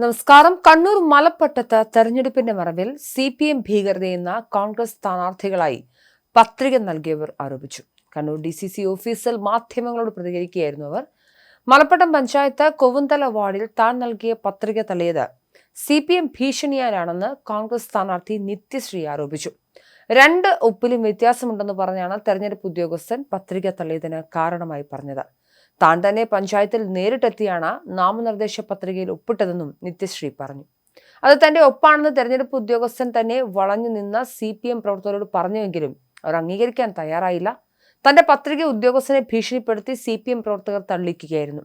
നമസ്കാരം. കണ്ണൂർ മലപ്പട്ടത്ത് തെരഞ്ഞെടുപ്പിന്റെ മറവിൽ CPM ഭീകരതയെന്ന കോൺഗ്രസ് സ്ഥാനാർത്ഥികളായി പത്രിക നൽകിയവർ ആരോപിച്ചു. കണ്ണൂർ DCC ഓഫീസിൽ മാധ്യമങ്ങളോട് പ്രതികരിക്കുകയായിരുന്നു അവർ. മലപ്പട്ടം പഞ്ചായത്ത് കൊവുന്തല വാർഡിൽ താൻ നൽകിയ പത്രിക തള്ളിയത് CPM ഭീഷണിയാലാണെന്ന് കോൺഗ്രസ് സ്ഥാനാർത്ഥി നിത്യശ്രീ ആരോപിച്ചു. 2 ഒപ്പിലും വ്യത്യാസമുണ്ടെന്ന് പറഞ്ഞാണ് തെരഞ്ഞെടുപ്പ് ഉദ്യോഗസ്ഥൻ പത്രിക തള്ളിയതിന് കാരണമായി പറഞ്ഞത്. താൻ തന്നെ പഞ്ചായത്തിൽ നേരിട്ടെത്തിയാണ് നാമനിർദ്ദേശ പത്രികയിൽ ഒപ്പിട്ടതെന്നും നിത്യശ്രീ പറഞ്ഞു. അത് തന്റെ ഒപ്പാണെന്ന് തെരഞ്ഞെടുപ്പ് ഉദ്യോഗസ്ഥൻ തന്നെ വളഞ്ഞു നിന്ന CPM പ്രവർത്തകരോട് പറഞ്ഞുവെങ്കിലും അവർ അംഗീകരിക്കാൻ തയ്യാറായില്ല. തന്റെ പത്രിക ഉദ്യോഗസ്ഥനെ ഭീഷണിപ്പെടുത്തി CPM പ്രവർത്തകർ തള്ളിക്കുകയായിരുന്നു.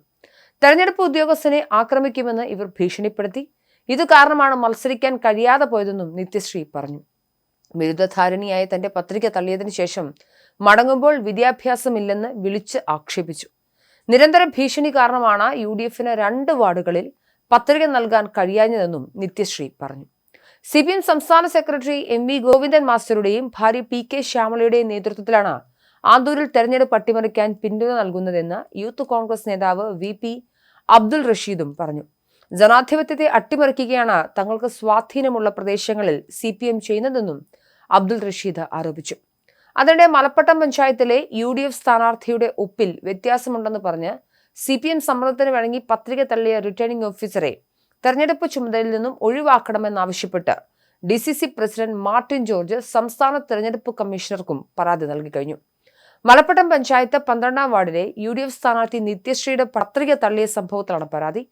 തെരഞ്ഞെടുപ്പ് ഉദ്യോഗസ്ഥനെ ആക്രമിക്കുമെന്ന് ഇവർ ഭീഷണിപ്പെടുത്തി. ഇത് കാരണമാണ് മത്സരിക്കാൻ കഴിയാതെ പോയതെന്നും നിത്യശ്രീ പറഞ്ഞു. ബിരുദധാരിണിയായ തന്റെ പത്രിക തള്ളിയതിനു ശേഷം മടങ്ങുമ്പോൾ വിദ്യാഭ്യാസമില്ലെന്ന് വിളിച്ച് ആക്ഷേപിച്ചു. നിരന്തര ഭീഷണി കാരണമാണ് UDFന് 2 വാർഡുകളിൽ പത്രിക നൽകാൻ കഴിയാഞ്ഞതെന്നും നിത്യശ്രീ പറഞ്ഞു. CPM സംസ്ഥാന സെക്രട്ടറി MV ഗോവിന്ദൻ മാസ്റ്ററുടെയും ഭാര്യ PK ശ്യാമളയുടെയും നേതൃത്വത്തിലാണ് ആന്തൂരിൽ തെരഞ്ഞെടുപ്പ് അട്ടിമറിക്കാൻ പിന്തുണ നൽകുന്നതെന്ന് യൂത്ത് കോൺഗ്രസ് നേതാവ് VP അബ്ദുൾ റഷീദും പറഞ്ഞു. ജനാധിപത്യത്തെ അട്ടിമറിക്കുകയാണ് തങ്ങൾക്ക് സ്വാധീനമുള്ള പ്രദേശങ്ങളിൽ CPM ചെയ്യുന്നതെന്നും അബ്ദുൾ റഷീദ് ആരോപിച്ചു. അതിനിടെ മലപ്പട്ടം പഞ്ചായത്തിലെ UDF സ്ഥാനാർത്ഥിയുടെ ഒപ്പിൽ വ്യത്യാസമുണ്ടെന്ന് പറഞ്ഞ് CPM സമ്മർദ്ദത്തിന് വഴങ്ങി പത്രിക തള്ളിയ റിട്ടേണിംഗ് ഓഫീസറെ തെരഞ്ഞെടുപ്പ് ചുമതലയിൽ നിന്നും ഒഴിവാക്കണമെന്നാവശ്യപ്പെട്ട് DCC പ്രസിഡന്റ് മാർട്ടിൻ ജോർജ് സംസ്ഥാന തെരഞ്ഞെടുപ്പ് കമ്മീഷണർക്കും പരാതി നൽകി കഴിഞ്ഞു. മലപ്പട്ടം പഞ്ചായത്ത് 12ാം വാർഡിലെ UDF സ്ഥാനാർത്ഥി നിത്യശ്രീയുടെ പത്രിക തള്ളിയ സംഭവത്തിലാണ് പരാതി.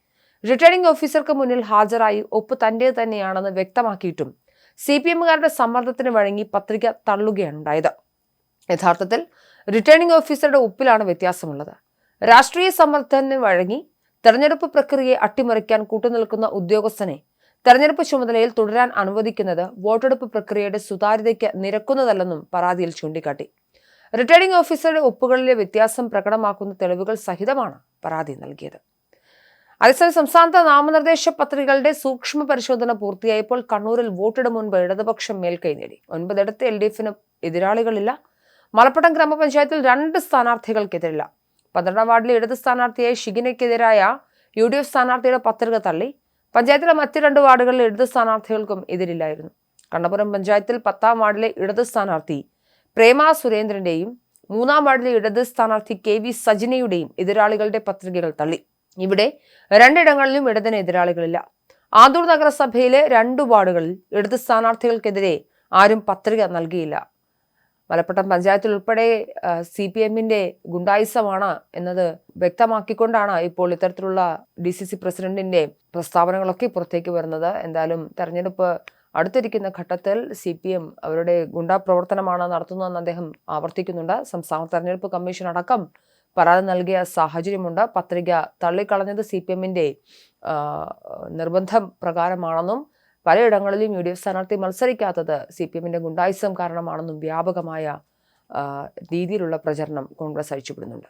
റിട്ടേണിംഗ് ഓഫീസർക്ക് മുന്നിൽ ഹാജരായി ഒപ്പ് തന്റെ തന്നെയാണെന്ന് വ്യക്തമാക്കിയിട്ടും CPMകാരുടെ സമ്മർദ്ദത്തിന് വഴങ്ങി പത്രിക തള്ളുകയാണുണ്ടായത്. യഥാർത്ഥത്തിൽ റിട്ടേണിംഗ് ഓഫീസറുടെ ഒപ്പിലാണ് വ്യത്യാസമുള്ളത്. രാഷ്ട്രീയ സമ്മർദ്ദത്തിന് വഴങ്ങി തെരഞ്ഞെടുപ്പ് പ്രക്രിയയെ അട്ടിമറിക്കാൻ കൂട്ടുനിൽക്കുന്ന ഉദ്യോഗസ്ഥനെ തെരഞ്ഞെടുപ്പ് ചുമതലയിൽ തുടരാൻ അനുവദിക്കുന്നത് വോട്ടെടുപ്പ് പ്രക്രിയയുടെ സുതാര്യതയ്ക്ക് നിരക്കുന്നതല്ലെന്നും പരാതിയിൽ ചൂണ്ടിക്കാട്ടി. റിട്ടേണിംഗ് ഓഫീസറുടെ ഒപ്പുകളിലെ വ്യത്യാസം പ്രകടമാക്കുന്ന തെളിവുകൾ സഹിതമാണ് പരാതി നൽകിയത്. അതേസമയം സംസ്ഥാനത്ത് നാമനിർദ്ദേശ പത്രികകളുടെ സൂക്ഷ്മ പരിശോധന പൂർത്തിയായപ്പോൾ കണ്ണൂരിൽ വോട്ടിടും മുൻപ് ഇടതുപക്ഷം മേൽക്കൈ നേടി. 9 LDFന് എതിരാളികളില്ല. മലപ്പട്ടം ഗ്രാമപഞ്ചായത്തിൽ 2 സ്ഥാനാർത്ഥികൾക്കെതിരില്ല. 12ാം വാർഡിലെ ഇടത് സ്ഥാനാർത്ഥിയായ ഷിഗിനയ്ക്കെതിരായ UDF സ്ഥാനാർത്ഥിയുടെ പത്രിക തള്ളി. പഞ്ചായത്തിലെ മറ്റ് 2 വാർഡുകളിലെ ഇടത് സ്ഥാനാർത്ഥികൾക്കും എതിരില്ലായിരുന്നു. കണ്ണപുരം പഞ്ചായത്തിൽ 10ാം വാർഡിലെ ഇടത് സ്ഥാനാർത്ഥി പ്രേമ സുരേന്ദ്രന്റെയും 3ാം വാർഡിലെ ഇടത് സ്ഥാനാർത്ഥി KV സജിനയുടെയും എതിരാളികളുടെ പത്രികകൾ തള്ളി. ഇവിടെ 2 ഇടങ്ങളിലും ഇടതിന് എതിരാളികളില്ല. ആന്തൂർ നഗരസഭയിലെ 2 വാർഡുകളിൽ ഇടത് സ്ഥാനാർത്ഥികൾക്കെതിരെ ആരും പത്രിക നൽകിയില്ല. മലപ്പട്ടം പഞ്ചായത്തിൽ ഉൾപ്പെടെ CPMന്റെ ഗുണ്ടായിസമാണ് എന്നത് വ്യക്തമാക്കിക്കൊണ്ടാണ് ഇപ്പോൾ ഇത്തരത്തിലുള്ള DCC പ്രസിഡന്റിന്റെ പ്രസ്താവനകളൊക്കെ പുറത്തേക്ക് വരുന്നത്. എന്തായാലും തെരഞ്ഞെടുപ്പ് അടുത്തിരിക്കുന്ന ഘട്ടത്തിൽ CPM അവരുടെ ഗുണ്ടാ പ്രവർത്തനമാണ് നടത്തുന്നതെന്ന് അദ്ദേഹം ആവർത്തിക്കുന്നുണ്ട്. സംസ്ഥാന തെരഞ്ഞെടുപ്പ് കമ്മീഷൻ അടക്കം പരാതി നൽകിയ സാഹചര്യമുണ്ട്. പത്രിക തള്ളിക്കളഞ്ഞത് CPMന്റെ നിർബന്ധം പ്രകാരമാണെന്നും പലയിടങ്ങളിലും UDF സ്ഥാനാർത്ഥി മത്സരിക്കാത്തത് CPMന്റെ ഗുണ്ടായിസം കാരണമാണെന്നും വ്യാപകമായ രീതിയിലുള്ള പ്രചരണം കോൺഗ്രസ് അഴിച്ചുവിടുന്നുണ്ട്.